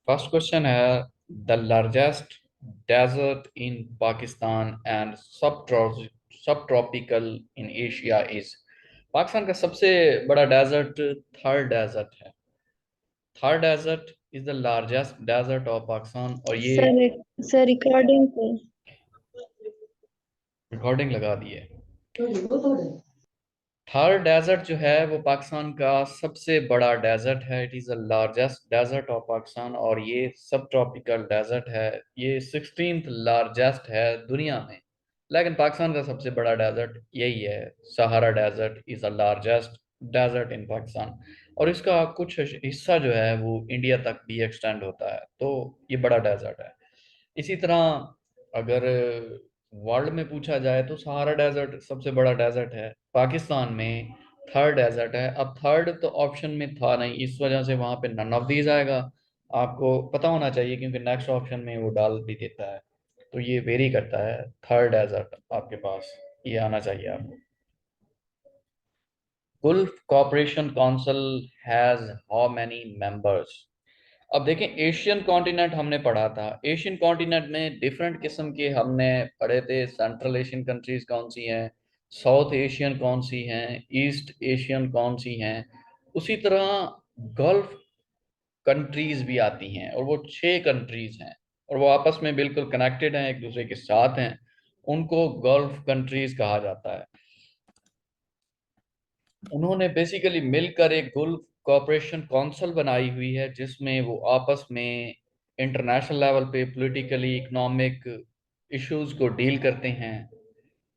First question है, the largest desert in Pakistan and sub tropical in Asia is. Pakistan का सबसे बड़ा डेजर्ट थर डेजर्ट है। Thar desert is the largest desert of Pakistan, और ये सर सर रिकॉर्डिंग पे। रिकॉर्डिंग लगा दी है। थार डेजर्ट जो है वो पाकिस्तान का सबसे बड़ा डेजर्ट है। It is the largest desert of Pakistan, और ये सब ट्रॉपिकल डेजर्ट है। ये 16th लार्जेस्ट है दुनिया में। लेकिन पाकिस्तान का सबसे बड़ा डेजर्ट यही है। Sahara desert is the largest desert in Pakistan, और इसका कुछ हिस्सा जो है वो इंडिया तक भी एक्सटेंड होता है, तो ये बड़ा डेजर्ट है। इसी तरह अगर वर्ल्ड में पूछा जाए तो सहारा डेजर्ट सबसे बड़ा डेजर्ट है। पाकिस्तान में थर्ड डेजर्ट है। अब थर्ड तो ऑप्शन में था नहीं, इस वजह से वहां पे नन ऑफ दीज आएगा। आपको पता होना चाहिए क्योंकि नेक्स्ट ऑप्शन में वो डाल भी देता है, तो ये वेरी करता है। थर्ड डेजर्ट आपके पास ये आना चाहिए आपको। Gulf Cooperation Council has how many members. अब देखें, एशियन कॉन्टिनेंट हमने पढ़ा था। एशियन कॉन्टिनेंट में डिफरेंट किस्म के हमने पढ़े थे। सेंट्रल एशियन कंट्रीज कौन सी हैं, साउथ एशियन कौन सी हैं, ईस्ट एशियन कौन सी हैं। उसी तरह गल्फ कंट्रीज भी आती हैं, और वो 6 कंट्रीज हैं, और वो आपस में बिल्कुल कनेक्टेड हैं, एक दूसरे के साथ हैं। उनको गल्फ कंट्रीज कहा जाता है। उन्होंने बेसिकली मिलकर एक गुल्फ कॉपरेशन काउंसिल बनाई हुई है, जिसमें वो आपस में इंटरनेशनल लेवल पे पॉलिटिकली इकोनॉमिक इश्यूज को डील करते हैं।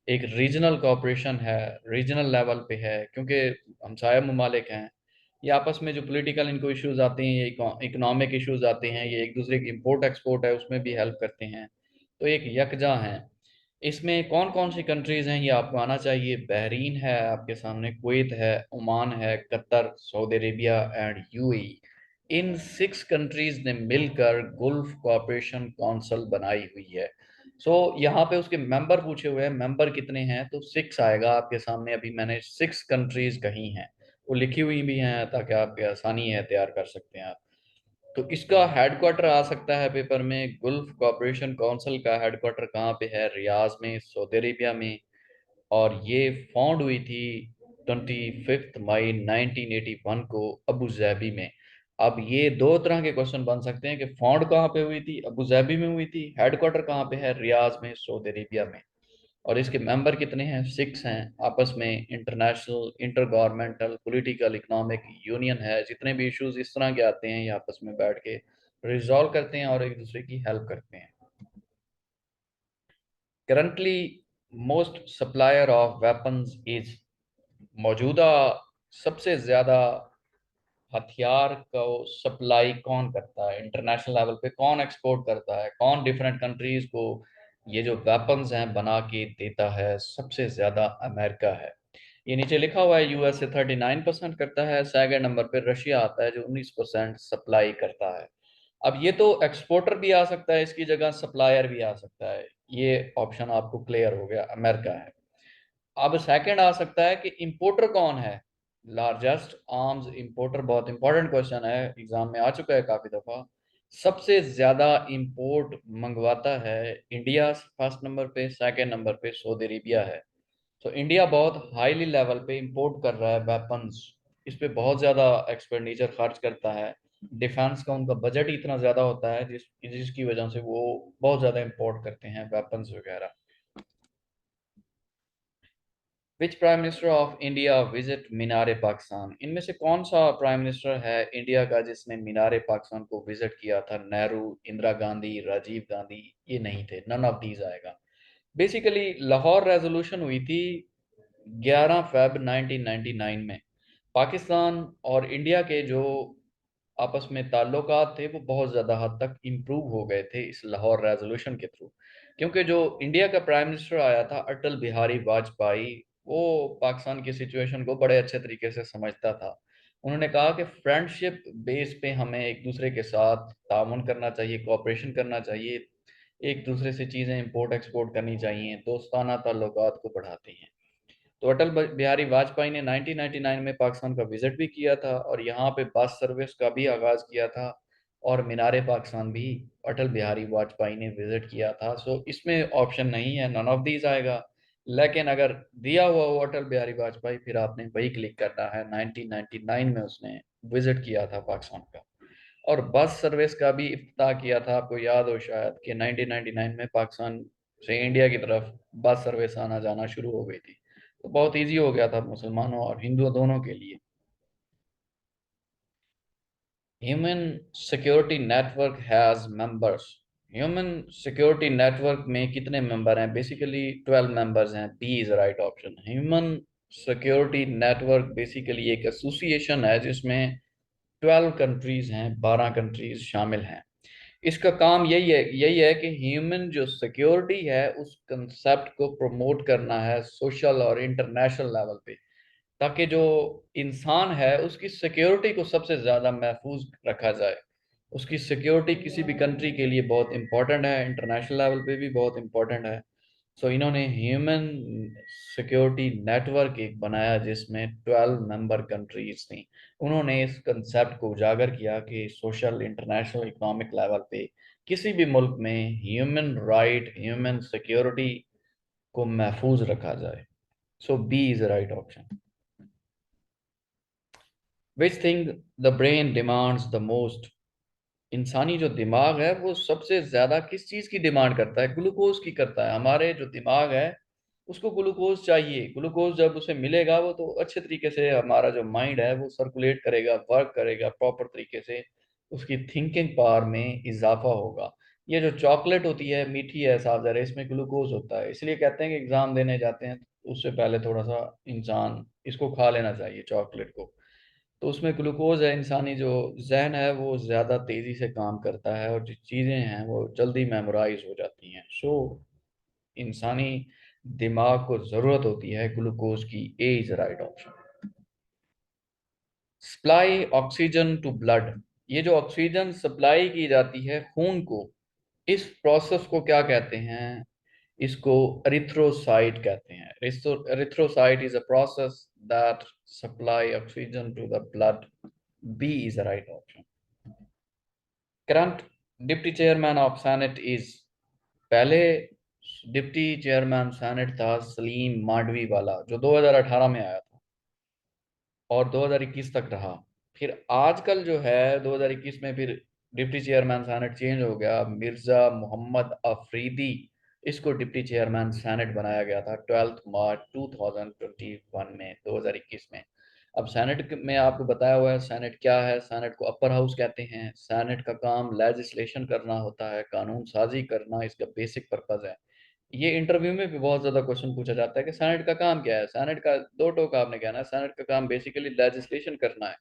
एक रीजनल कॉपरेशन है, रीजनल लेवल पे है, क्योंकि हमसाया ममालिक हैं। ये आपस में जो पॉलिटिकल इनको इश्यूज आते हैं, ये इकोनॉमिक इश्यूज आते हैं, ये एक दूसरे की इंपोर्ट एक्सपोर्ट है उसमें भी हेल्प करते हैं। तो एक यकजा है। इसमें कौन कौन सी कंट्रीज हैं ये आपको आना चाहिए। बहरीन है आपके सामने, कुवैत है, ओमान है, Qatar, Saudi Arabia and UAE. In 6 countries ने मिलकर गुल्फ कॉपरेशन काउंसिल बनाई हुई है। यहाँ पे उसके मेंबर पूछे हुए हैं, मेंबर कितने हैं, तो 6 आएगा आपके सामने। अभी मैंने 6 कंट्रीज कही हैं, वो लिखी हुई भी हैं ताकि आपकी आसानी है, तैयार कर सकते हैं आप। तो इसका हेडक्वार्टर आ सकता है पेपर में। गुल्फ कॉपरेशन काउंसिल का हेडक्वार्टर कहाँ पे है? रियाज में, सऊदी अरेबिया में। और ये फाउंड हुई थी 25 मई 1981 को अबू धाबी में। अब ये दो तरह के क्वेश्चन बन सकते हैं कि फाउंड कहाँ पे हुई थी? अबू धाबी में हुई थी। हेडक्वार्टर कहाँ पे है? रियाज में, सऊदी अरेबिया में। और इसके मेंबर कितने हैं? 6 हैं। आपस में international inter governmental political economic union है। जितने भी इश्यूज इस तरह के आते हैं ये आपस में बैठ के रिजॉल्व करते हैं और एक दूसरे की हेल्प करते हैं। Currently most supplier of weapons is. मौजूदा सबसे ज्यादा हथियार को सप्लाई कौन करता है इंटरनेशनल लेवल पे? कौन एक्सपोर्ट करता है? कौन डिफरेंट कंट्रीज को ये जो वेपन्स हैं बना के देता है? सबसे ज्यादा अमेरिका है। ये नीचे लिखा हुआ है। यूएसए 39% करता है। सेकंड नंबर पे रशिया आता है जो 19% सप्लाई करता है। अब ये तो एक्सपोर्टर भी आ सकता है इसकी जगह, सप्लायर भी आ सकता है। ये ऑप्शन आपको क्लियर हो गया, अमेरिका है। अब सेकंड आ सकता है कि इंपोर्टर कौन है। लार्जेस्ट आर्म्स इंपोर्टर, बहुत इंपॉर्टेंट क्वेश्चन है, एग्जाम में आ चुका है काफी दफा। सबसे ज्यादा इंपोर्ट मंगवाता है इंडिया फर्स्ट नंबर पे, सेकंड नंबर पे सऊदी अरेबिया है। तो इंडिया बहुत हाईली लेवल पे इंपोर्ट कर रहा है वेपन्स। इस पे बहुत ज्यादा एक्सपेंडिचर खर्च करता है। डिफेंस का उनका बजट ही इतना ज्यादा होता है जिसकी वजह से वो बहुत ज्यादा इंपोर्ट करते हैं वेपन्स वगैरह। Which prime minister of India visit Minar Pakistan? इनमें से कौन सा प्राइम मिनिस्टर है इंडिया का जिसने मीनार पाकिस्तान को विजिट किया था? नेहरू, इंदिरा गांधी, राजीव गांधी? ये नहीं थे, नन ऑफ दीज आएगा। बेसिकली लाहौर रेजोल्यूशन हुई थी 11 फरवरी 1999 में। पाकिस्तान और इंडिया के जो आपस में ताल्लुकात थे वो बहुत ज़्यादा हद तक इम्प्रूव हो गए थे इस लाहौर रेजोल्यूशन के थ्रू। क्योंकि जो इंडिया का प्राइम मिनिस्टर आया था अटल बिहारी वाजपेयी, वो पाकिस्तान की सिचुएशन को बड़े अच्छे तरीके से समझता था। उन्होंने कहा कि फ्रेंडशिप बेस पे हमें एक दूसरे के साथ तामुन करना चाहिए, कोऑपरेशन करना चाहिए, एक दूसरे से चीज़ें इंपोर्ट एक्सपोर्ट करनी चाहिए, दोस्ताना ताल्लुकात को बढ़ाते हैं। तो अटल बिहारी वाजपेयी ने 1999 में पाकिस्तान का विजिट भी किया था, और यहाँ पे बस सर्विस का भी आगाज किया था। और मीनार पाकिस्तान भी अटल बिहारी वाजपेयी ने विजिट किया था। सो इसमें ऑप्शन नहीं है, नन ऑफ दीज आएगा। लेकिन अगर दिया हुआ हो अटल बिहारी वाजपेयी, फिर आपने वही क्लिक करना है। 1999 में उसने विजिट किया था पाकिस्तान का। और बस सर्विस का भी इफ्तिताह किया था, आपको याद हो शायद कि 1999 में पाकिस्तान से इंडिया की तरफ बस सर्विस आना जाना शुरू हो गई थी। तो बहुत इजी हो गया था मुसलमानों और हिंदुओं दोनों के लिए। Human security network has members. Human security network में कितने मेंबर हैं? बेसिकली 12 मेंबर्स हैं। B is right option. Human security network basically एक एसोसिएशन है जिसमें 12 कंट्रीज हैं, 12 कंट्रीज शामिल हैं। इसका काम यही है कि ह्यूमन जो सिक्योरिटी है उस कंसेप्ट को प्रमोट करना है सोशल और इंटरनेशनल लेवल पे, ताकि जो इंसान है उसकी सिक्योरिटी को सबसे ज़्यादा महफूज रखा जाए। उसकी सिक्योरिटी किसी भी कंट्री के लिए बहुत इंपॉर्टेंट है, इंटरनेशनल लेवल पे भी बहुत इंपॉर्टेंट है। सो इन्होंने ह्यूमन सिक्योरिटी नेटवर्क एक बनाया जिसमें 12 मेंबर कंट्रीज थी। उन्होंने इस कंसेप्ट को उजागर किया कि सोशल इंटरनेशनल इकोनॉमिक लेवल पे किसी भी मुल्क में ह्यूमन राइट, ह्यूमन सिक्योरिटी को महफूज रखा जाए। So B is the right option. Which thing the brain demands the most. इंसानी जो दिमाग है वो सबसे ज्यादा किस चीज की डिमांड करता है? ग्लूकोज की करता है। हमारे जो दिमाग है उसको ग्लूकोज चाहिए। ग्लूकोज जब उसे मिलेगा वो तो अच्छे तरीके से हमारा जो माइंड है वो सर्कुलेट करेगा, वर्क करेगा प्रॉपर तरीके से, उसकी थिंकिंग पावर में इजाफा होगा। ये जो चॉकलेट होती है मीठी है, साफ ज़ाहिर है इसमें ग्लूकोज होता है। इसलिए कहते हैं कि एग्जाम देने जाते हैं तो उससे पहले थोड़ा सा इंसान इसको खा लेना चाहिए, चॉकलेट को। तो उसमें ग्लूकोज है। इंसानी जो जहन है वो ज़्यादा तेज़ी से काम करता है और जो चीज़ें हैं वो जल्दी मेमोराइज हो जाती हैं। सो इंसानी दिमाग को ज़रूरत होती है ग्लूकोज की। A is right option. Supply oxygen to blood. ये जो ऑक्सीजन सप्लाई की जाती है खून को, इस प्रोसेस को क्या कहते हैं? इसको एरिथ्रोसाइट कहते हैं। Erythrocyte is a process that supply oxygen to the blood. B is the right option. Current deputy chairman of senate is. पहले डिप्टी चेयरमैन सेनेट था सलीम मांडवी वाला, जो 2018 में आया था और 2021 तक रहा। फिर आजकल जो है 2021 में फिर डिप्टी चेयरमैन सेनेट चेंज हो गया, मिर्जा मोहम्मद अफरीदी इसको डिप्टी चेयरमैन सेनेट बनाया गया था 12 मार्च 2021 में, 2021 में। अब सेनेट में आपको बताया हुआ है सेनेट क्या है। सेनेट को अपर हाउस कहते हैं। सेनेट का काम लेजिस्लेशन करना होता है, कानून साजी करना इसका बेसिक पर्पज है। ये इंटरव्यू में भी बहुत ज्यादा क्वेश्चन पूछा जाता है कि सेनेट का काम क्या है। सेनेट का दो टोक आपने कहना है। सेनेट का काम बेसिकली लेजिस्लेशन करना है।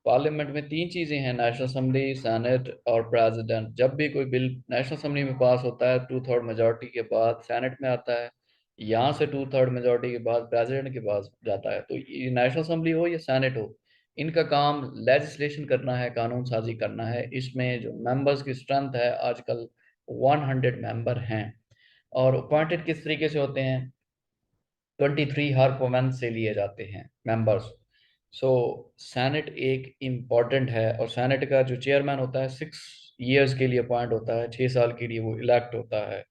पार्लियामेंट में तीन चीजें हैं, नेशनल असेंबली, सेनेट और प्रेसिडेंट। जब भी कोई बिल नेशनल असेंबली में पास होता है 2/3 मेजोरिटी के बाद सेनेट में आता है, यहाँ से 2/3 मेजोरिटी के बाद प्रेसिडेंट के पास जाता है। तो ये नेशनल असेंबली हो या सेनेट हो, इनका काम लेजिस्लेशन करना है, कानून साजी करना है। इसमें जो मेंबर्स की स्ट्रेंथ है आजकल 100 मेंबर हैं। और अपॉइंटेड किस तरीके से होते हैं? 23 हर प्रोविंस से लिए जाते हैं मेंबर्स। सो सेनेट एक इम्पॉर्टेंट है और सेनेट का जो चेयरमैन होता है 6 ईयर्स के लिए अपॉइंट होता है, 6 साल के लिए वो इलेक्ट होता है।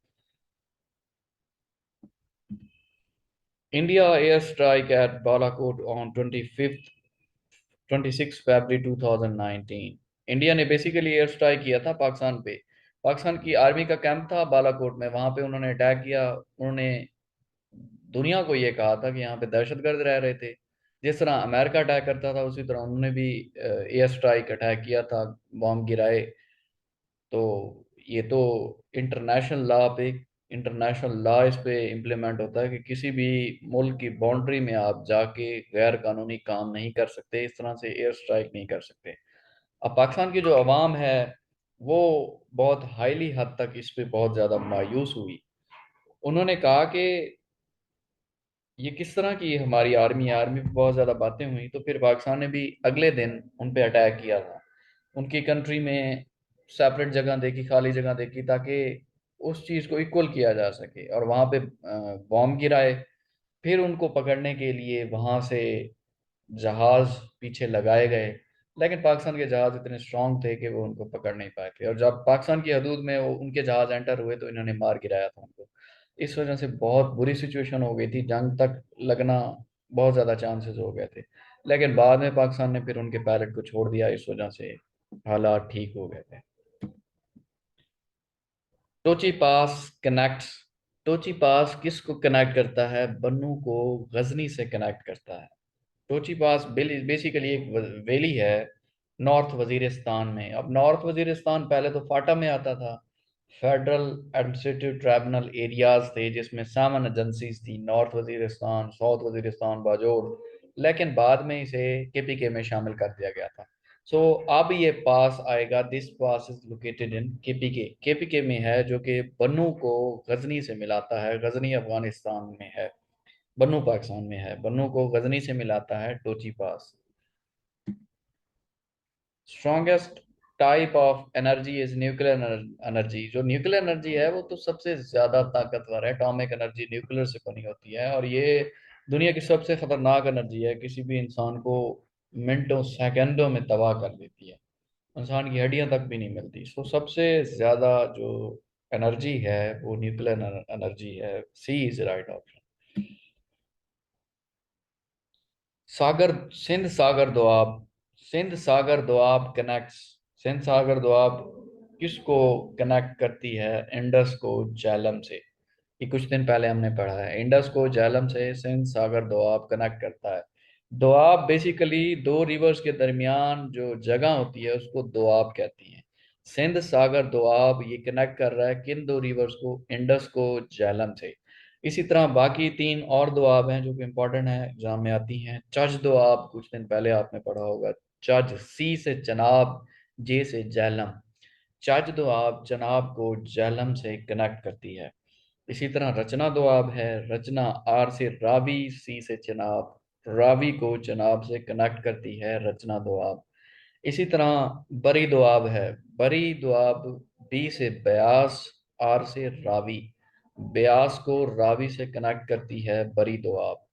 India air strike at Balakot on 26 February 2019। India ने बेसिकली एयर स्ट्राइक किया था पाकिस्तान पे। पाकिस्तान की आर्मी का कैंप था बालाकोट में, वहां पे उन्होंने अटैक किया। उन्होंने दुनिया को ये कहा था कि यहाँ पे दहशतगर्द रह रहे थे। जिस तरह अमेरिका अटैक करता था उसी तरह उन्होंने भी एयर स्ट्राइक अटैक किया था, बॉम्ब गिराए। तो ये तो इंटरनेशनल लॉ पे, इंटरनेशनल लॉ इस पे इम्प्लीमेंट होता है कि किसी भी मुल्क की बाउंड्री में आप जाके गैर कानूनी काम नहीं कर सकते, इस तरह से एयर स्ट्राइक नहीं कर सकते। अब पाकिस्तान की जो अवाम है वो बहुत हाईली हद तक इस पे बहुत ज़्यादा मायूस हुई। उन्होंने कहा कि ये किस तरह की हमारी आर्मी है। आर्मी पे बहुत ज़्यादा बातें हुई तो फिर पाकिस्तान ने भी अगले दिन उन पे अटैक किया था। उनकी कंट्री में सेपरेट जगह देखी, खाली जगह देखी, ताकि उस चीज़ को इक्वल किया जा सके और वहाँ पे बॉम्ब गिराए। फिर उनको पकड़ने के लिए वहाँ से जहाज पीछे लगाए गए। लेकिन पाकिस्तान के जहाज इतने स्ट्रांग थे कि वो उनको पकड़ नहीं पाए थे, और जब पाकिस्तान की हदूद में उनके जहाज एंटर हुए तो इन्होंने मार गिराया था उनको। इस वजह से बहुत बुरी सिचुएशन हो गई थी, जंग तक लगना बहुत ज़्यादा चांसेस हो गए थे। लेकिन बाद में पाकिस्तान ने फिर उनके पायलट को छोड़ दिया, इस वजह से हालात ठीक हो गए थे। टोची पास कनेक्ट्स टोची पास किसको कनेक्ट करता है? बन्नू को गजनी से कनेक्ट करता है। टोची पास बेसिकली एक वैली है नॉर्थ वजीरिस्तान में। अब नॉर्थ वजीरिस्तान पहले तो फाटा में आता था। फेडरल एडमिनिस्ट्रेटिव ट्राइब्यूनल एरियाज थे जिसमें 7 एजेंसीज थी, नॉर्थ वजीरिस्तान, साउथ वजीरिस्तान, बाजोर। लेकिन बाद में इसे केपीके में शामिल कर दिया गया था। सो अब ये पास आएगा, this pass is located in KPK. KPK में है, जो कि बन्नू को गजनी से मिलाता है। गजनी अफगानिस्तान में है, बन्नू पाकिस्तान में है। बन्नू को गजनी से मिलाता है Tochi pass. Strongest type of energy is nuclear energy. जो न्यूक्लियर एनर्जी है वो तो सबसे ज्यादा ताकतवर है। एटॉमिक एनर्जी न्यूक्लियर से बनी होती है, और ये दुनिया की सबसे खतरनाक एनर्जी है। किसी भी इंसान को मिनटों सेकंडों में तबाह कर देती है, इंसान की हड्डियां तक भी नहीं मिलती। सो सबसे ज्यादा जो एनर्जी है वो न्यूक्लियर एनर्जी है। C is right option. Sagar Sindh Sagar Doab Sindh Sagar Doab connects Sindh Sagar Doab किसको कनेक्ट करती है? इंडस को झेलम से। ये कुछ दिन पहले हमने पढ़ा है, इंडस को झेलम से सिंध सागर दोआब कनेक्ट करता है। दोआब बेसिकली दो रिवर्स के दरमियान जो जगह होती है उसको दोआब कहती हैं। सिंध सागर दोआब ये कनेक्ट कर रहा है किन दो रिवर्स को? इंडस को झेलम से। इसी तरह बाकी 3 और दुआब हैं जो कि इंपॉर्टेंट है, एग्जाम में आती हैं। चज दुआब कुछ दिन पहले आपने पढ़ा होगा। चज, सी से चनाब, जे से जहलम। चज दुआब चनाब को जहलम से कनेक्ट करती है। इसी तरह रचना दुआब है। रचना, आर से रावी, सी से चनाब, रावी को चनाब से कनेक्ट करती है रचना दुआब। इसी तरह बरी दुआब है। बरी दुआब, बी से बयास, आर से रावी, ब्यास को रावी से कनेक्ट करती है बरी Doab.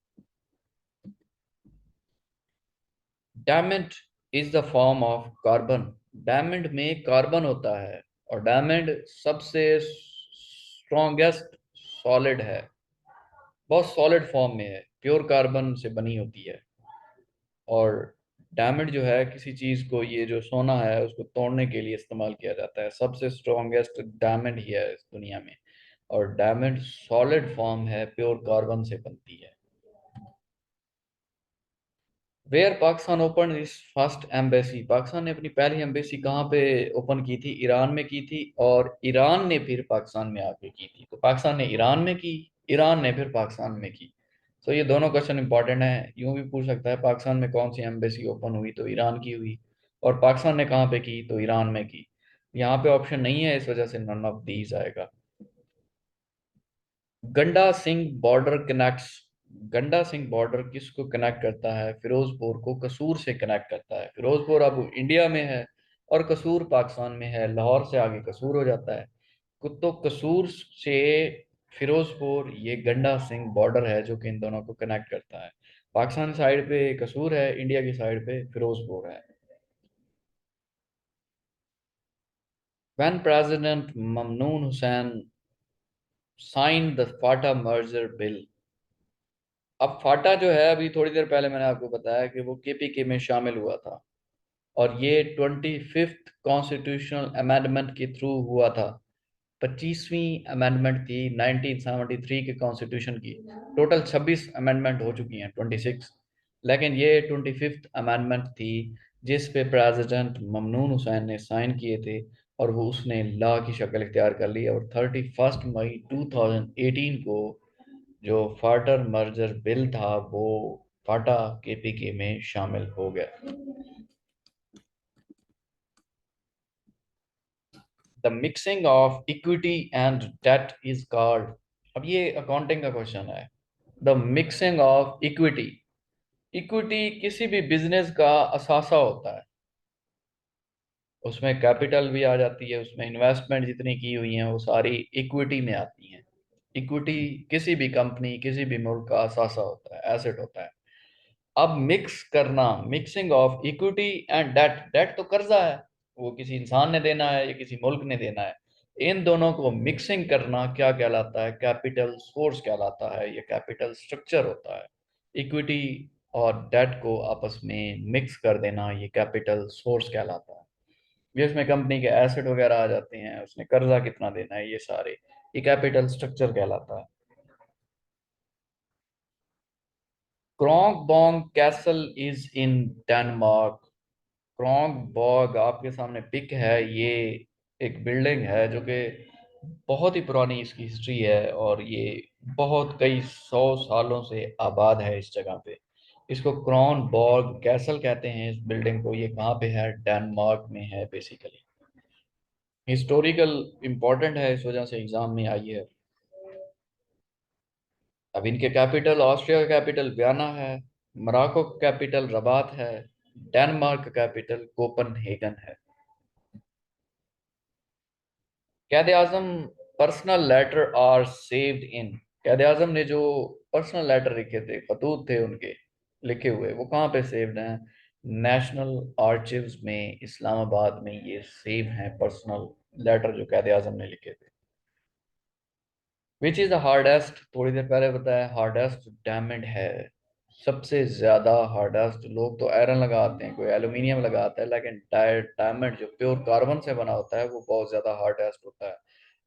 Diamond is the form of carbon. Diamond में कार्बन होता है, और डायमंड सबसे स्ट्रॉन्गेस्ट सॉलिड है। बहुत सॉलिड फॉर्म में है, प्योर कार्बन से बनी होती है। और डायमंड जो है, किसी चीज को, ये जो सोना है उसको तोड़ने के लिए इस्तेमाल किया जाता है। सबसे स्ट्रॉन्गेस्ट डायमंड ही है इस दुनिया में। और डायमंड सॉलिड फॉर्म है, प्योर कार्बन से बनती है। वेयर पाकिस्तान ओपन इस फर्स्ट एम्बेसी। पाकिस्तान ने अपनी पहली एम्बेसी कहाँ पे ओपन की थी? ईरान में की थी, और ईरान ने फिर पाकिस्तान में आके की थी। तो पाकिस्तान ने ईरान में की, ईरान ने फिर पाकिस्तान में की। तो ये दोनों क्वेश्चन इंपॉर्टेंट है। यूं भी पूछ सकता है पाकिस्तान में कौन सी एम्बेसी ओपन हुई, तो ईरान की हुई। और पाकिस्तान ने कहाँ पे की, तो ईरान में की। यहाँ पे ऑप्शन नहीं है, इस वजह से नन ऑफ दीज आएगा। गंडा सिंह बॉर्डर कनेक्ट्स गंडा सिंह बॉर्डर किसको कनेक्ट करता है? फिरोजपुर को कसूर से कनेक्ट करता है। फिरोजपुर अब इंडिया में है, और कसूर पाकिस्तान में है। लाहौर से आगे कसूर हो जाता है। तो कसूर से फिरोजपुर, ये गंडा सिंह बॉर्डर है जो कि इन दोनों को कनेक्ट करता है। पाकिस्तान साइड पे कसूर है, इंडिया की साइड पे फिरोजपुर है। When president Mamnoon Hussain sign the FATA merger bill. अब फाटा जो है, अभी थोड़ी देर पहले मैंने आपको बताया कि वो केपीके में शामिल हुआ था, और ये 25th कॉन्स्टिट्यूशनल अमेंडमेंट के थ्रू हुआ था। 25वीं अमेंडमेंट थी 1973 के कॉन्स्टिट्यूशन की। टोटल 26 अमेंडमेंट हो चुकी हैं, 26। लेकिन ये 25th अमेंडमेंट थी जिस पे प्रेसिडेंट ममनून हुसैन ने साइन किए थे, और वो उसने लॉ की शक्ल इख्तियार कर ली। और 31 मई 2018 को जो फाटर मर्जर बिल था वो फाटा केपीके में शामिल हो गया। The mixing of equity and debt is called. अब ये अकाउंटिंग का क्वेश्चन है। The mixing of equity. Equity किसी भी बिजनेस का असासा होता है। उसमें कैपिटल भी आ जाती है, उसमें इन्वेस्टमेंट जितनी की हुई है वो सारी इक्विटी में आती हैं। इक्विटी किसी भी कंपनी, किसी भी मुल्क का असासा होता है, एसेट होता है। अब मिक्स करना, mixing of equity and debt, debt तो कर्जा है, वो किसी इंसान ने देना है या किसी मुल्क ने देना है, इन दोनों को मिक्सिंग करना क्या कहलाता है? कैपिटल सोर्स कहलाता है, ये कैपिटल स्ट्रक्चर होता है। इक्विटी और डेट को आपस में मिक्स कर देना ये कैपिटल सोर्स कहलाता है। ये इसमें कंपनी के एसेट वगैरह आ जाते हैं, उसने कर्जा कितना देना है, ये सारे, ये कैपिटल स्ट्रक्चर कहलाता है। क्रोंगबॉन्ग कैसल इज इन डेनमार्क। क्रोंगबॉर्ग आपके सामने पिक है, ये एक बिल्डिंग है जो कि बहुत ही पुरानी इसकी हिस्ट्री है, और ये बहुत कई सौ सालों से आबाद है इस जगह पे। इसको क्रोनबॉर्ग कैसल कहते हैं इस बिल्डिंग को। ये कहाँ पे है? डेनमार्क में है बेसिकली। हिस्टोरिकल इंपॉर्टेंट है, इस वजह से एग्जाम में आई है। अब इनके कैपिटल, ऑस्ट्रिया का कैपिटल वियना है, मोरक्को का कैपिटल रबात है, डेनमार्क का कैपिटल कोपनहेगन है। Quaid Azam personal letter are saved in. Quaid Azam ने जो पर्सनल लेटर लिखे थे, खतूत थे उनके लिखे हुए, वो कहाँ पे सेव्ड हैं? नेशनल आर्चिव्स में इस्लामाबाद में ये सेव हैं, पर्सनल लेटर जो कैद आजम ने लिखे थे। विच इज द हार्डेस्ट, थोड़ी देर पहले बताया, हार्डेस्ट डायमंड है। सबसे ज्यादा हार्डेस्ट, लोग तो आयरन लगाते हैं, कोई एल्यूमिनियम लगाता है, लेकिन डायमंड जो प्योर कार्बन से बना होता है वो बहुत ज्यादा हार्डेस्ट होता है।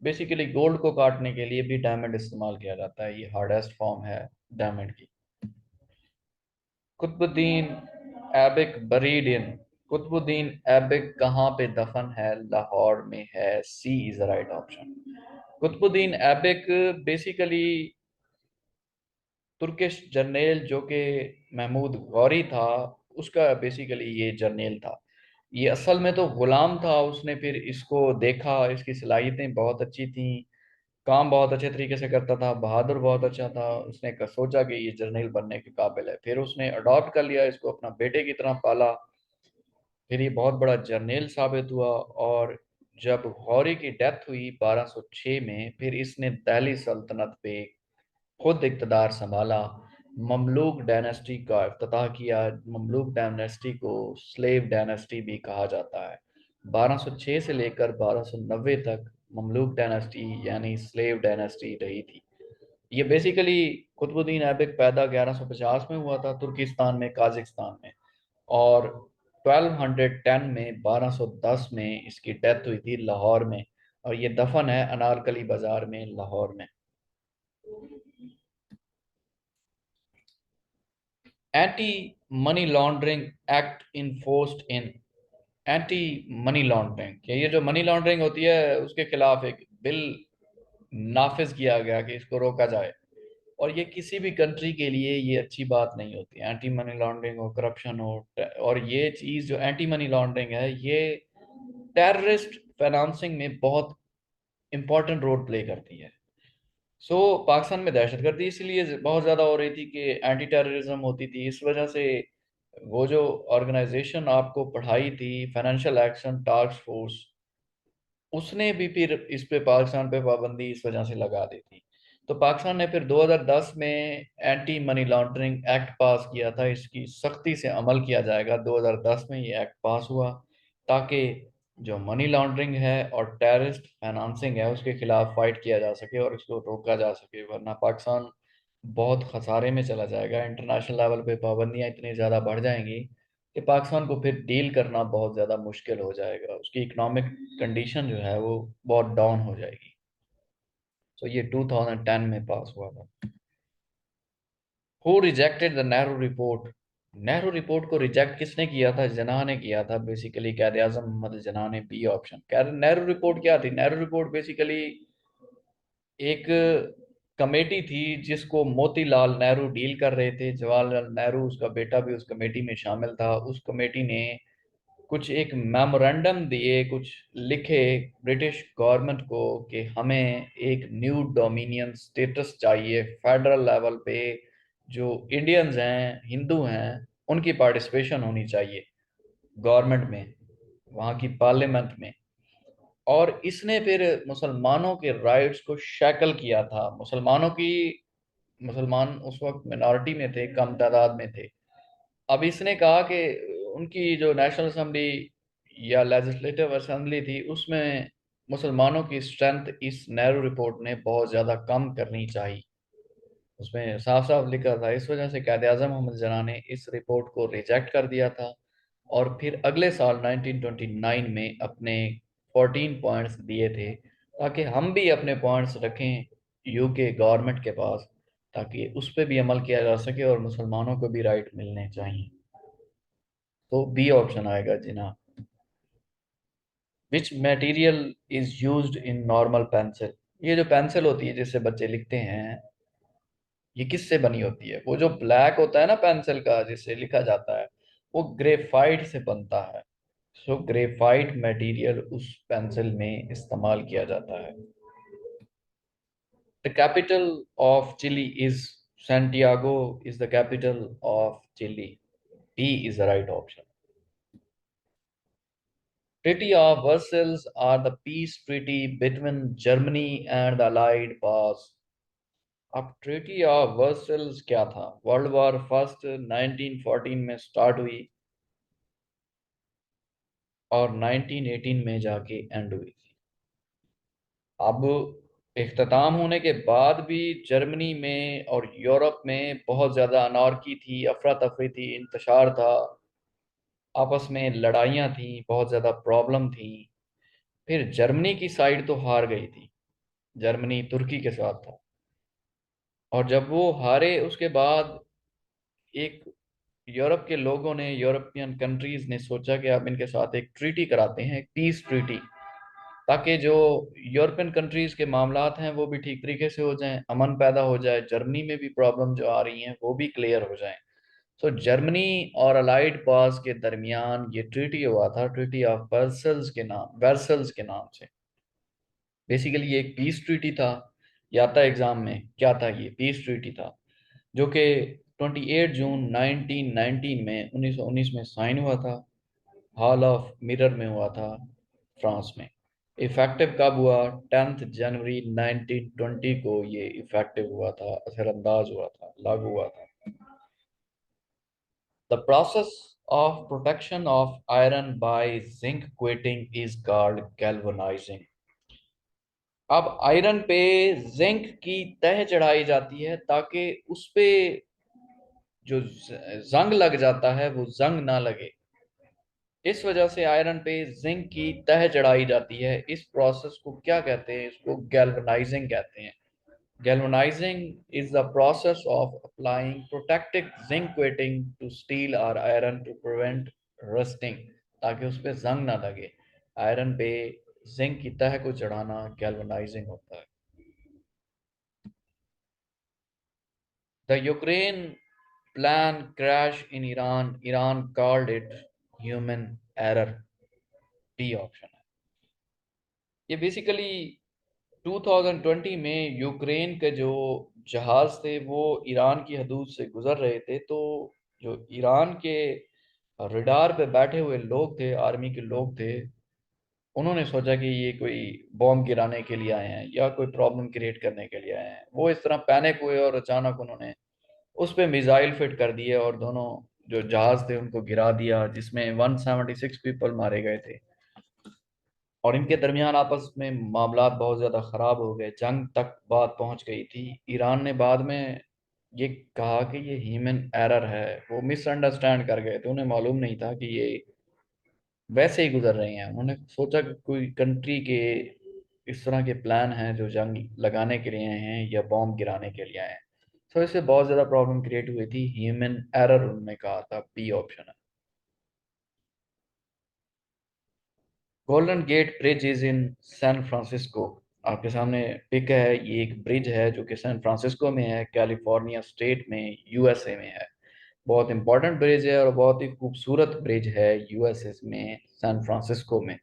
बेसिकली गोल्ड को काटने के लिए भी डायमंड इस्तेमाल किया जाता है, ये हार्डेस्ट फॉर्म है डायमंड की। Qutbuddin Aibak buried in. कुतुबुद्दीन ऐबिक कहाँ पे दफन है? लाहौर में है, C is the right option. Qutbuddin Aibak basically Turkish general जो कि महमूद गौरी था, उसका बेसिकली ये जर्नेल था। ये असल में तो गुलाम था, उसने फिर इसको देखा, इसकी सलाहियतें बहुत अच्छी थी, काम बहुत अच्छे तरीके से करता था, बहादुर बहुत अच्छा था, उसने सोचा कि ये जर्नल बनने के काबिल है, फिर उसने अडॉप्ट कर लिया, इसको अपना बेटे की तरह पाला। फिर ये बहुत बड़ा जर्नल साबित हुआ, और जब गौरी की डेथ हुई 1206 में, फिर इसने दिल्ली सल्तनत पे खुद इक़्तिदार संभाला, ममलूक डायनेस्टी का इफ्तिताह किया। ममलूक डायनेस्टी को स्लेव डायनेस्टी भी कहा जाता है। 1206 से लेकर 1290 तक ममलूक डायनेस्टी यानी स्लेव डायनेस्टी रही थी। ये बेसिकली कुतुबुद्दीन ऐबक पैदा 1150 में हुआ था तुर्किस्तान में, काजिकिस्तान में, और 1210 में 1210 में इसकी डेथ हुई थी लाहौर में, और ये दफन है अनारकली बाजार में लाहौर में। Anti money laundering act enforced in. Anti money laundering, ये जो मनी लॉन्ड्रिंग होती है उसके खिलाफ एक बिल नाफिज किया गया कि इसको रोका जाए, और ये किसी भी कंट्री के लिए ये अच्छी बात नहीं होती, एंटी मनी लॉन्ड्रिंग हो, करप्शन हो। और ये चीज़ जो एंटी मनी लॉन्ड्रिंग है, ये टेररिस्ट फाइनेंसिंग में बहुत इंपॉर्टेंट रोल प्ले करती है। पाकिस्तान में दहशतगर्दी इसलिए बहुत ज़्यादा हो रही थी कि एंटी टेररिज्म होती थी, इस वजह से वो जो ऑर्गेनाइजेशन आपको पढ़ाई थी, फाइनेंशियल एक्शन टास्क फोर्स, उसने भी फिर इस पे, पाकिस्तान पे पाबंदी इस वजह से लगा दी थी। तो पाकिस्तान ने फिर 2010 में एंटी मनी लॉन्ड्रिंग एक्ट पास किया था, इसकी सख्ती से अमल किया जाएगा। 2010 में ये एक्ट पास हुआ ताकि जो मनी लॉन्ड्रिंग है और टेररिस्ट फाइनेंसिंग है उसके खिलाफ फाइट किया जा सके और इसको रोका जा सके, वरना पाकिस्तान बहुत खसारे में चला जाएगा। इंटरनेशनल लेवल पे पाबंदियां इतनी ज़्यादा बढ़ जाएंगी कि पाकिस्तान को फिर डील करना बहुत ज़्यादा मुश्किल हो जाएगा, उसकी इकोनॉमिक कंडीशन जो है वो बहुत डाउन हो जाएगी। तो ये 2010 में पास हुआ था। Who rejected the Nehru report. Nehru report को रिजेक्ट किसने किया था? जिन्ना ने किया था बेसिकली, कायद आजम मोहम्मद जिन्ना ने, बी ऑप्शन। नेहरू रिपोर्ट क्या थी? नेहरू रिपोर्ट बेसिकली एक कमेटी थी जिसको मोतीलाल नेहरू डील कर रहे थे, जवाहरलाल नेहरू उसका बेटा भी उस कमेटी में शामिल था। उस कमेटी ने कुछ एक मेमोरेंडम दिए, कुछ लिखे ब्रिटिश गवर्नमेंट को कि हमें एक न्यू डोमिनियन स्टेटस चाहिए फेडरल लेवल पे, जो इंडियंस हैं, हिंदू हैं, उनकी पार्टिसिपेशन होनी चाहिए गवर्नमेंट में, वहाँ की पार्लियामेंट में। और इसने फिर मुसलमानों के राइट्स को शैकल किया था। मुसलमान उस वक्त मिनॉरिटी में थे, कम तादाद में थे, अब इसने कहा कि उनकी जो नेशनल असेंबली या लेजिस्लेटिव असेंबली थी उसमें मुसलमानों की स्ट्रेंथ इस नेहरू रिपोर्ट ने बहुत ज़्यादा कम करनी चाहिए। उसमें साफ साफ लिखा था, इस वजह से कायद आज़म मोहम्मद जना ने इस रिपोर्ट को रिजेक्ट कर दिया था। और फिर अगले साल 1929 में अपने 14 पॉइंट्स दिए थे ताकि हम भी अपने पॉइंट्स रखें यूके गवर्नमेंट के पास, ताकि उस पर भी अमल किया जा सके और मुसलमानों को भी राइट मिलने चाहिए। तो बी ऑप्शन आएगा Jinnah. Which material is used in normal pencil. ये जो पेंसिल होती है जिससे बच्चे लिखते हैं, ये किससे बनी होती है? वो जो ब्लैक होता है ना पेंसिल का जिससे लिखा जाता है, वो ग्रेफाइट से बनता है। सो ग्रेफाइट मटेरियल उस पेंसिल में इस्तेमाल किया जाता है। The capital of Chile is Santiago is the capital of Chile. D is the right option. Treaty of Versailles are the peace treaty between Germany and the Allied powers. अब treaty of वर्सल्स क्या था? World war first 1914 में start हुई और 1918 में जाके and हुई थी। अब इख्तिताम होने के बाद भी जर्मनी में और यूरोप में बहुत ज़्यादा अनारकी थी, अफरा तफरी थी, इंतशार था, आपस में लड़ाइयाँ थी, बहुत ज़्यादा प्रॉब्लम थी। फिर जर्मनी की साइड तो हार गई थी, जर्मनी तुर्की के साथ था। और जब वो हारे उसके बाद एक यूरोप के लोगों ने, यूरोपियन कंट्रीज ने सोचा कि अब इनके साथ एक ट्रीटी कराते हैं, एक पीस ट्रीटी, ताकि जो यूरोपियन कंट्रीज के मामलात हैं वो भी ठीक तरीके से हो जाएं, अमन पैदा हो जाए, जर्मनी में भी प्रॉब्लम जो आ रही हैं वो भी क्लियर हो जाएं। तो जर्मनी और अलाइड पास के दरमियान ये ट्रीटी हुआ था, ट्रीटी ऑफ वर्सल्स के नाम से। बेसिकली ये एक पीस ट्रीटी था। या था एग्जाम में क्या था, ये पीस ट्रीटी था जो कि 28 जून 1919 में 1919 में साइन हुआ था, हॉल ऑफ मिरर में हुआ था, फ्रांस में। इफेक्टिव कब हुआ? 10 जनवरी 1920 को ये इफेक्टिव हुआ था, असरअंदाज हुआ था, लागू हुआ था। The process of protection of iron by zinc coating is called galvanising. अब आयरन पे जिंक की तह चढ़ाई जाती है ताकि उस पे जो जंग लग जाता है वो जंग ना लगे। इस वजह से आयरन पे जिंक की तह चढ़ाई जाती है। इस प्रोसेस को क्या कहते हैं? इसको गैल्वनाइजिंग कहते हैं। Galvanising is the process of applying protective zinc coating to steel और आयरन टू प्रिवेंट रस्टिंग, ताकि उस पे जंग ना लगे। आयरन पे जिंक की तह को चढ़ाना गैल्वनाइजिंग होता है। The Ukraine plan crash in Iran, Iran called it human error. D option है। ये बेसिकली 2020 में यूक्रेन के जो जहाज थे वो ईरान की हदूद से गुजर रहे थे, तो जो ईरान के रडार पे बैठे हुए लोग थे, आर्मी के लोग थे, उन्होंने सोचा कि ये कोई बॉम्ब गिराने के लिए आए हैं या कोई प्रॉब्लम क्रिएट करने के लिए आए हैं। वो इस तरह पैनिक हुए और अचानक उन्होंने उस पे मिसाइल फिट कर दिए और दोनों जो जहाज थे उनको गिरा दिया, जिसमें 176 पीपल मारे गए थे। और इनके दरमियान आपस में मामलात बहुत ज़्यादा ख़राब हो गए, जंग तक बात पहुंच गई थी। ईरान ने बाद में ये कहा कि ये ह्यूमन एरर है, वो मिसअंडरस्टैंड कर गए थे, उन्हें मालूम नहीं था कि ये वैसे ही गुजर रहे हैं। उन्होंने सोचा कि कोई कंट्री के इस तरह के प्लान हैं जो जंग लगाने के लिए आए हैं या बॉम्ब गिराने के लिए आए हैं। तो इससे बहुत ज़्यादा प्रॉब्लम क्रिएट हुई थी, ह्यूमन एरर उन्होंने कहा था। बी ऑप्शन है। Golden gate bridge is in San Francisco. आपके सामने पिक है, ये एक ब्रिज है जो कि सैन फ्रांसिस्को में है, कैलिफोर्निया स्टेट में, यूएसए में है। बहुत इंपॉर्टेंट ब्रिज है और बहुत ही खूबसूरत ब्रिज है यूएसए में, सैन फ्रांसिस्को में।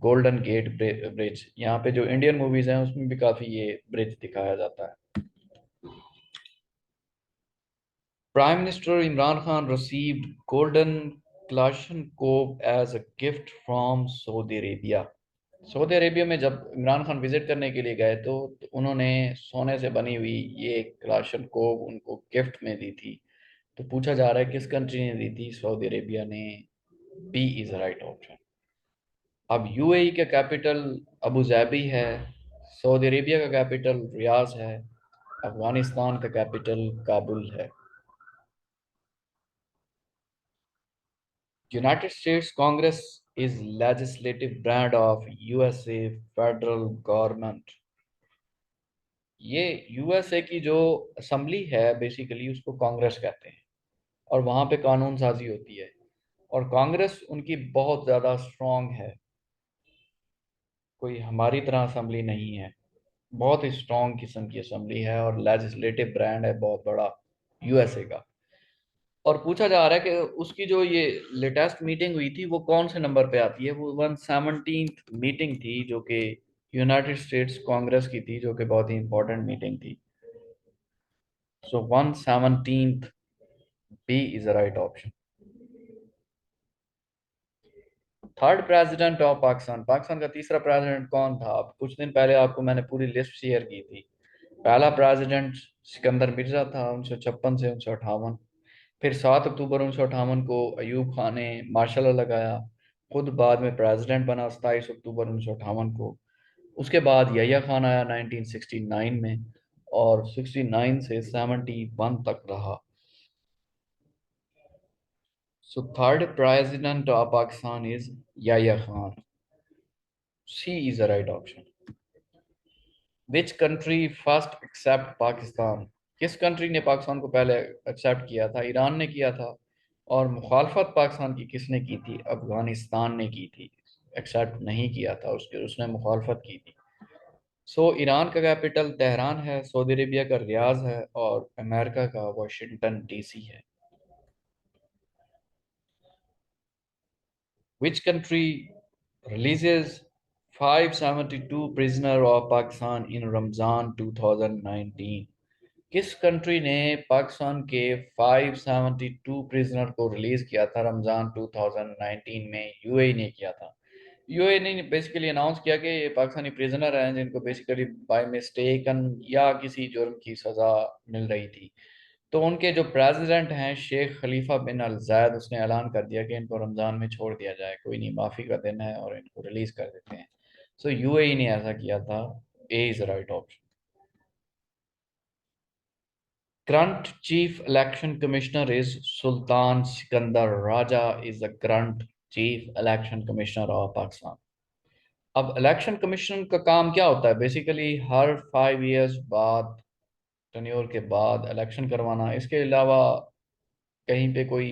गोल्डन गेट ब्रिज, यहाँ पे जो इंडियन मूवीज हैं उसमें भी काफी ये ब्रिज दिखाया जाता है। Prime minister Imran Khan received golden Kalashnikov as a gift from Saudi Arabia. Saudi Arabia में जब इमरान खान विजिट करने के लिए गए तो उन्होंने सोने से बनी हुई ये क्लाशनकोव उनको गिफ्ट में दी थी। तो पूछा जा रहा है किस कंट्री ने दी थी, सऊदी अरेबिया ने। B is right option. अब यूएई का कैपिटल अबू धाबी है, सऊदी अरेबिया का कैपिटल रियाज है, अफगानिस्तान का कैपिटल काबुल है। United States Congress is legislative brand of USA federal government. ये यूएसए की जो असेंबली है बेसिकली उसको कांग्रेस कहते हैं, और वहां पे कानून साजी होती है। और कांग्रेस उनकी बहुत ज्यादा स्ट्रांग है, कोई हमारी तरह असेंबली नहीं है। बहुत ही स्ट्रांग किस्म की असेंबली है और लेजिस्लेटिव ब्रांड है बहुत बड़ा यूएसए का। और पूछा जा रहा है कि उसकी जो ये लेटेस्ट मीटिंग हुई थी वो कौन से नंबर पे आती है। वो 117th मीटिंग थी जो कि यूनाइटेड स्टेट्स कांग्रेस की थी, जो कि बहुत ही इंपॉर्टेंट मीटिंग थी। So 117th, B is the right option. Third president of Pakistan, Pakistan का तीसरा प्रेसिडेंट कौन था? अब कुछ दिन पहले आपको मैंने पूरी लिस्ट शेयर की थी। पहला प्रेसिडेंट सिकंदर मिर्जा था, 1956 से 1958। फिर 7 अक्टूबर 1958 को अयूब खान ने मार्शल लॉ लगाया, खुद बाद में प्रेसिडेंट बना 27 अक्टूबर 1958 को। उसके बाद यहिया खान आया 1969 में, और 69 से 71 तक रहा। So third president of Pakistan is Yahya Khan. C is the right option. Which country first accept Pakistan, किस कंट्री ने पाकिस्तान को पहले एक्सेप्ट किया था? ईरान ने किया था। और मुखालफत पाकिस्तान की किसने की थी? अफगानिस्तान ने की थी। एक्सेप्ट नहीं किया था, उसके उसने मुखालफत की थी। सो ईरान का कैपिटल तेहरान है, सऊदी अरेबिया का रियाज है, और अमेरिका का वाशिंगटन डीसी है। Which country releases 572 prisoner of Pakistan in Ramzan 2019? किस कंट्री ने पाकिस्तान के 572 प्रिजनर को रिलीज किया था रमजान 2019 में? यूएई ने किया था। यूएई ने बेसिकली अनाउंस किया कि ये पाकिस्तानी प्रिजनर हैं जिनको बेसिकली बाय मिस्टेकन या किसी जुर्म की सजा मिल रही थी। तो उनके जो प्रेसिडेंट हैं शेख खलीफा बिन अल जायद, उसने ऐलान कर दिया कि इनको रमजान में छोड़ दिया जाए, कोई नहीं, माफी का दिन है और इनको रिलीज कर देते हैं। सो यूएई ने ऐसा किया था। A is right option. Current chief election commissioner is Sultan Sikandar Raja is the current chief election commissioner of Pakistan. अब इलेक्शन कमीशन का काम क्या होता है? बेसिकली हर 5 इयर्स बाद, टेन्योर के बाद इलेक्शन करवाना। इसके अलावा कहीं पे कोई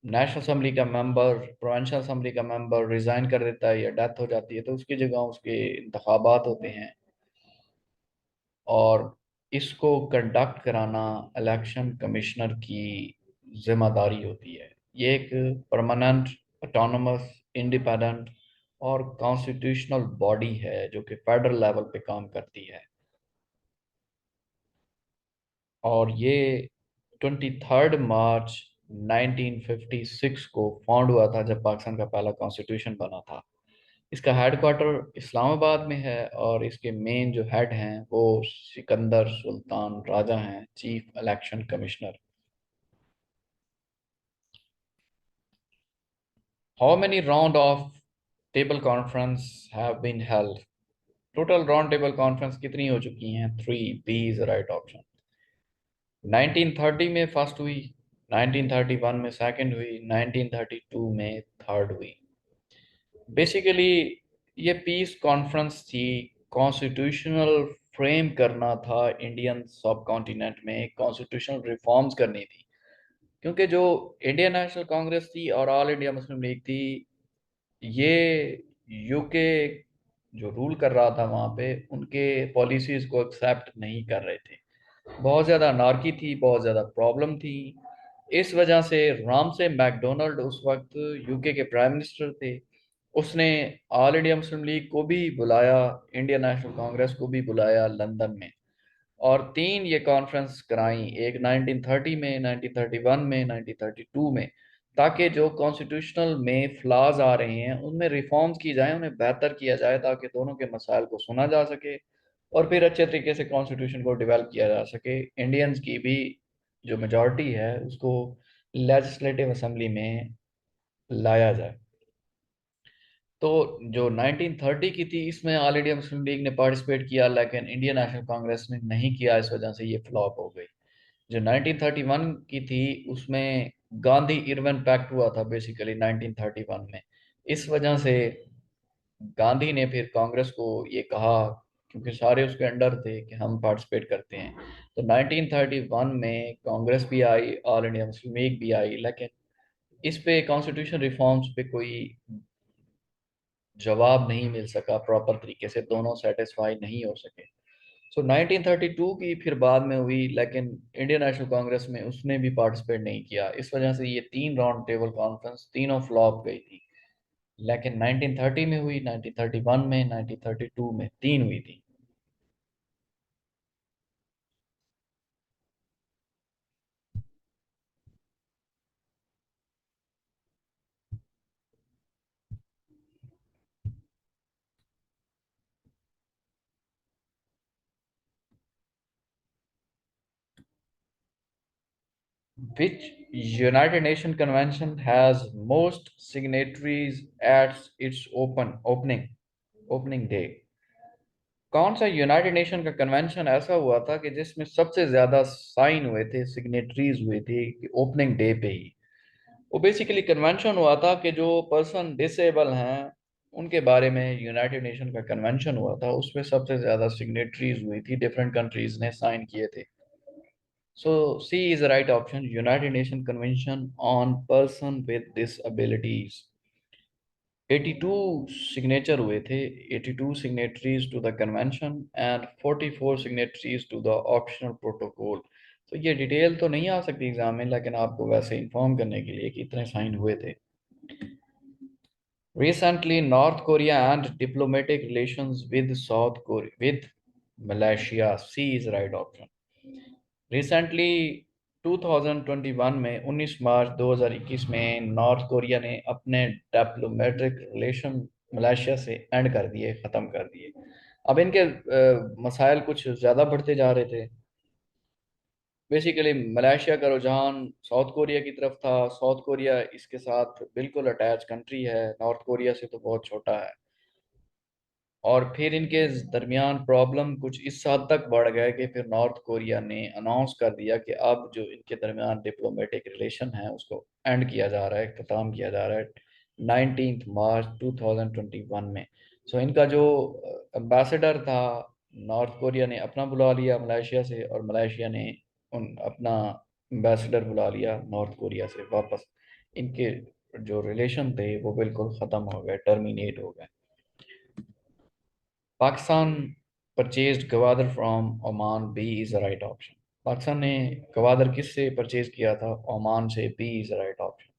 नेशनल असेंबली का मेंबर, प्रोविंशियल असेंबली का मेंबर रिजाइन कर देता है या डेथ हो जाती है, तो उसकी जगह उसके इंतखाबात होते हैं। और इसको कंडक्ट कराना इलेक्शन कमिश्नर की जिम्मेदारी होती है। ये एक परमानेंट, ऑटोनमस, इंडिपेंडेंट और कॉन्स्टिट्यूशनल बॉडी है जो कि फेडरल लेवल पे काम करती है। और ये 23 मार्च 1956 को फाउंड हुआ था, जब पाकिस्तान का पहला कॉन्स्टिट्यूशन बना था। इसका हेडक्वार्टर इस्लामाबाद में है, और इसके मेन जो हेड हैं वो सिकंदर सुल्तान राजा हैं, chief election commissioner. How many round of table conference have been held? Total round table conference कितनी हो चुकी हैं? 3, बी इज राइट ऑप्शन। 1930 में फर्स्ट हुई, 1931 में सेकंड हुई, 1932 में थर्ड हुई। बेसिकली ये पीस कॉन्फ्रेंस थी, कॉन्स्टिट्यूशनल फ्रेम करना था इंडियन सब कॉन्टिनेंट में, कॉन्स्टिट्यूशनल रिफॉर्म्स करनी थी। क्योंकि जो इंडियन नेशनल कांग्रेस थी और ऑल इंडिया मुस्लिम लीग थी, ये यूके जो रूल कर रहा था वहाँ पे, उनके पॉलिसीज को एक्सेप्ट नहीं कर रहे थे। बहुत ज़्यादा अनारकी थी, बहुत ज़्यादा प्रॉब्लम थी। इस वजह से राम से मैकडोनल्ड उस वक्त यूके के प्राइम मिनिस्टर थे, उसने ऑल इंडिया मुस्लिम लीग को भी बुलाया, इंडियन नेशनल कांग्रेस को भी बुलाया लंदन में, और तीन ये कॉन्फ्रेंस कराई, एक 1930 में, 1931 में, 1932 में, ताकि जो कॉन्स्टिट्यूशनल में फ्लॉज आ रहे हैं उनमें रिफॉर्म्स की जाए, उन्हें बेहतर किया जाए, ताकि दोनों के मसाइल को सुना जा सके और फिर अच्छे तरीके से कॉन्स्टिट्यूशन को डेवलप किया जा सके इंडियंस की भी जो मेजॉरिटी है उसको लेजिस्लेटिव असेंबली में लाया जाए। तो जो 1930 की थी इसमें ऑल इंडिया मुस्लिम लीग ने पार्टिसिपेट किया, लेकिन इंडियन नेशनल कांग्रेस ने नहीं किया, इस वजह से ये फ्लॉप हो गई। जो 1931 की थी उसमें गांधी इरविन पैक्ट हुआ था बेसिकली 1931 में। इस वजह से गांधी ने फिर कांग्रेस को ये कहा, क्योंकि सारे उसके अंडर थे, कि हम पार्टिसिपेट करते हैं। तो 1931 में कांग्रेस भी आई, ऑल इंडिया मुस्लिम लीग भी आई, लेकिन इस पे कॉन्स्टिट्यूशन रिफॉर्म्स पे कोई जवाब नहीं मिल सका प्रॉपर तरीके से, दोनों सेटिस्फाई नहीं हो सके। सो 1932 की फिर बाद में हुई, लेकिन इंडियन नेशनल कांग्रेस में उसने भी पार्टिसिपेट नहीं किया। इस वजह से ये तीन राउंड टेबल कॉन्फ्रेंस तीनों फ्लॉप गई थी। लेकिन 1930 में हुई, 1931 में, 1932 में, तीन हुई थी। Which United Nations Convention has most signatories at its opening day? कौन सा यूनाइटेड नेशन का कन्वेंशन ऐसा हुआ था कि जिसमें सबसे ज्यादा साइन हुए थे, सिग्नेटरीज हुए थे ओपनिंग डे पे ही? वो बेसिकली कन्वेंशन हुआ था कि जो पर्सन डिसेबल हैं उनके बारे में यूनाइटेड नेशन का कन्वेंशन हुआ था, उसमें सबसे ज्यादा सिग्नेटरीज हुई थी, डिफरेंट कंट्रीज ने साइन किए थे। So C is the right option, united nation convention on person with disabilities. 82 signature हुए थे, 82 signatories to the convention and 44 signatories to the optional protocol. तो ये डिटेल तो नहीं आ सकती एग्जाम में, लेकिन आपको वैसे इन्फॉर्म करने के लिए कि इतने साइन हुए थे। Recently, North Korea and diplomatic relations with South Korea with Malaysia. C is the right option. Recently 2021 में 19 मार्च 2021 में नॉर्थ कोरिया ने अपने डिप्लोमेटिक रिलेशन मलेशिया से एंड कर दिए, ख़त्म कर दिए। अब इनके मसाइल कुछ ज़्यादा बढ़ते जा रहे थे। बेसिकली मलेशिया का रुझान साउथ कोरिया की तरफ था। साउथ कोरिया इसके साथ बिल्कुल अटैच कंट्री है, नॉर्थ कोरिया से तो बहुत छोटा है। और फिर इनके दरमियान प्रॉब्लम कुछ इस हद तक बढ़ गए कि फिर नॉर्थ कोरिया ने अनाउंस कर दिया कि अब जो इनके दरमियान डिप्लोमेटिक रिलेशन है उसको एंड किया जा रहा है, ख़त्म किया जा रहा है 19 मार्च 2021 में। सो इनका जो एम्बेसडर था, नॉर्थ कोरिया ने अपना बुला लिया मलेशिया से, और मलेशिया ने उन अपना एम्बेसडर बुला लिया नॉर्थ कोरिया से वापस। इनके जो रिलेशन थे वो बिल्कुल ख़त्म हो गए, टर्मिनेट हो गए। Pakistan purchased Gwadar from Oman, B is the right option. Pakistan ने गवादर किससे परचेज किया था? ओमान से, B is the right option.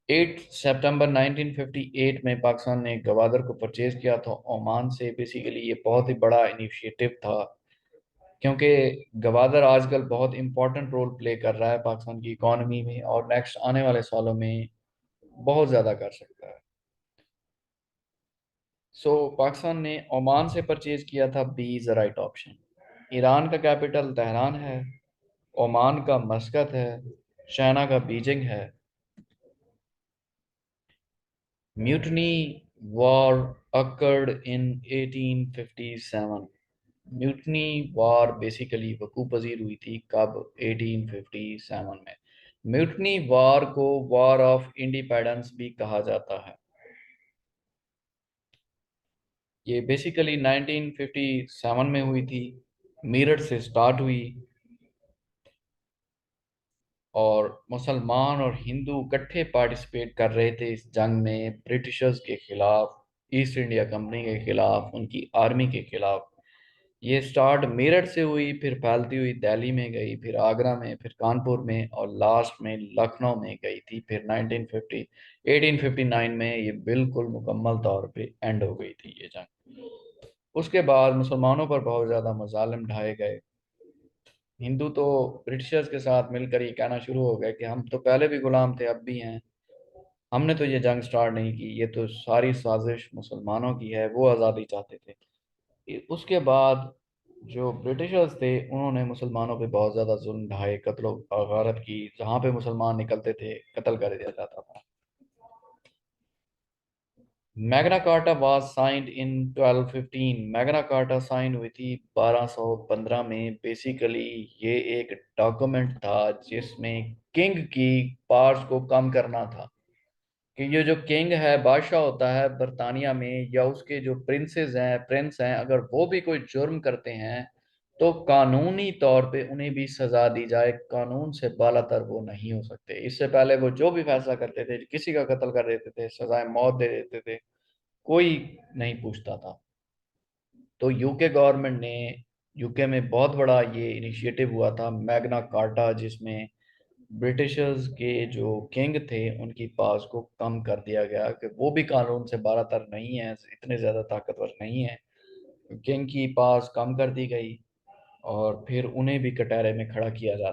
8 सितंबर 1958 में पाकिस्तान ने गवादर को परचेज किया था ओमान से। बेसिकली ये बहुत ही बड़ा इनिशिएटिव था, क्योंकि गवादर आजकल बहुत इंपॉर्टेंट रोल प्ले कर रहा है पाकिस्तान की इकोनॉमी में, और नेक्स्ट आने वाले सालों में बहुत ज़्यादा कर सकता है। सो पाकिस्तान ने ओमान से परचेज किया था, B is the right option. Iran का कैपिटल तेहरान है, ओमान का मस्कत है, चाइना का बीजिंग है। Mutiny war occurred in 1857। Mutiny war basically वकू पजीर हुई थी कब? 1857 में। म्यूटनी वॉर को वॉर ऑफ इंडिपेंडेंस भी कहा जाता है। ये बेसिकली 1957 में हुई थी, मीरठ से स्टार्ट हुई, और मुसलमान और हिंदू इकट्ठे पार्टिसिपेट कर रहे थे इस जंग में, ब्रिटिशर्स के खिलाफ, ईस्ट इंडिया कंपनी के खिलाफ, उनकी आर्मी के खिलाफ। ये स्टार्ट मेरठ से हुई, फिर फैलती हुई दिल्ली में गई, फिर आगरा में, फिर कानपुर में, और लास्ट में लखनऊ में गई थी। फिर 1859 में ये बिल्कुल मुकम्मल तौर पे एंड हो गई थी ये जंग। उसके बाद मुसलमानों पर बहुत ज़्यादा मजालिम ढाए गए। हिंदू तो ब्रिटिशर्स के साथ मिलकर ये कहना शुरू हो गए कि हम तो पहले भी गुलाम थे, अब भी हैं, हमने तो ये जंग स्टार्ट नहीं की, ये तो सारी साजिश मुसलमानों की है, वो आज़ादी चाहते थे। उसके बाद जो ब्रिटिशर्स थे उन्होंने मुसलमानों पे बहुत ज्यादा जुल्म ढाए, कत्ल और गारत की। जहां पे मुसलमान निकलते थे कत्ल कर दिया जाता था। Magna Carta was signed in 1215। Magna Carta sign हुई थी 1215 में। बेसिकली ये एक डॉक्यूमेंट था जिसमें किंग की पावर्स को कम करना था। कि ये जो किंग है, बादशाह होता है बरतानिया में, या उसके जो प्रिंसेस हैं, प्रिंस हैं, अगर वो भी कोई जुर्म करते हैं तो कानूनी तौर पे उन्हें भी सजा दी जाए। कानून से बालातर वो नहीं हो सकते। इससे पहले वो जो भी फैसला करते थे, किसी का कत्ल कर देते थे, सजाए मौत दे देते थे, कोई नहीं पूछता था। तो यूके गवर्नमेंट ने, यूके में बहुत बड़ा ये इनिशिएटिव हुआ था मैग्ना कार्टा, जिसमें ब्रिटिशर्स के जो किंग थे उनकी पास को कम कर दिया गया कि वो भी कानून से बारातर नहीं है, इतने ज्यादा ताकतवर नहीं है। किंग की पास कम कर दी गई और फिर उन्हें भी कटहरे में खड़ा किया जा